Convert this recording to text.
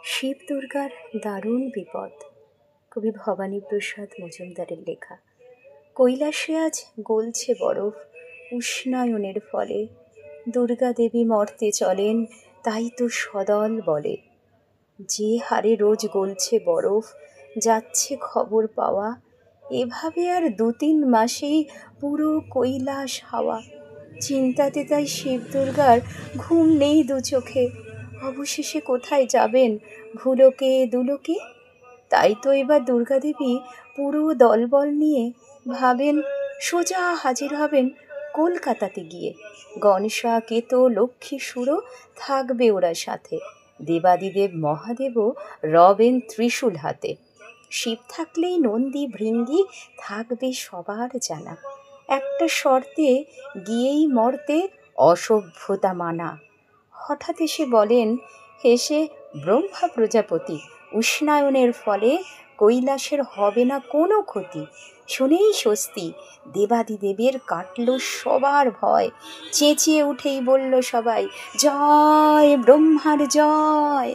শিব দুর্গার দারুণ বিপদ। কবি ভবানীপ্রসাদ মজুমদারের লেখা। কৈলাসে আজ গলছে বরফ উষ্ণায়নের ফলে, দুর্গা দেবী মর্তে চলেন তাই তো সদল বলে। যে হারে রোজ গলছে বরফ যাচ্ছে খবর পাওয়া, এভাবে আর ২-৩ মাসেই পুরো কৈলাস হাওয়া। চিন্তাতে তাই শিব দুর্গার ঘুম নেই দু চোখে, অবশেষে কোথায় যাবেন ভুলোকে দুলোকে। তাই তো এবার দুর্গা দেবী পুরো দলবল নিয়ে ভাবেন সোজা হাজির হবেন কলকাতাতে গিয়ে। গণেশা কেতো লক্ষ্মী সুরও থাকবে ওরা সাথে, দেবাদিদেব মহাদেবও রবেন ত্রিশূল হাতে। শিব থাকলেই নন্দী ভৃঙ্গি থাকবে সবার জানা, একটা শর্তে গিয়েই মর্তে অসভ্যতা মানা। হঠাৎ এসে বলেন হেসে ব্রহ্মা প্রজাপতি, উষ্ণায়নের ফলে কৈলাসের হবে না কোনো ক্ষতি। শুনেই স্বস্তি, দেবাদিদেবের কাটল সবার ভয়, চেঁচিয়ে উঠেই বলল সবাই জয় ব্রহ্মার জয়।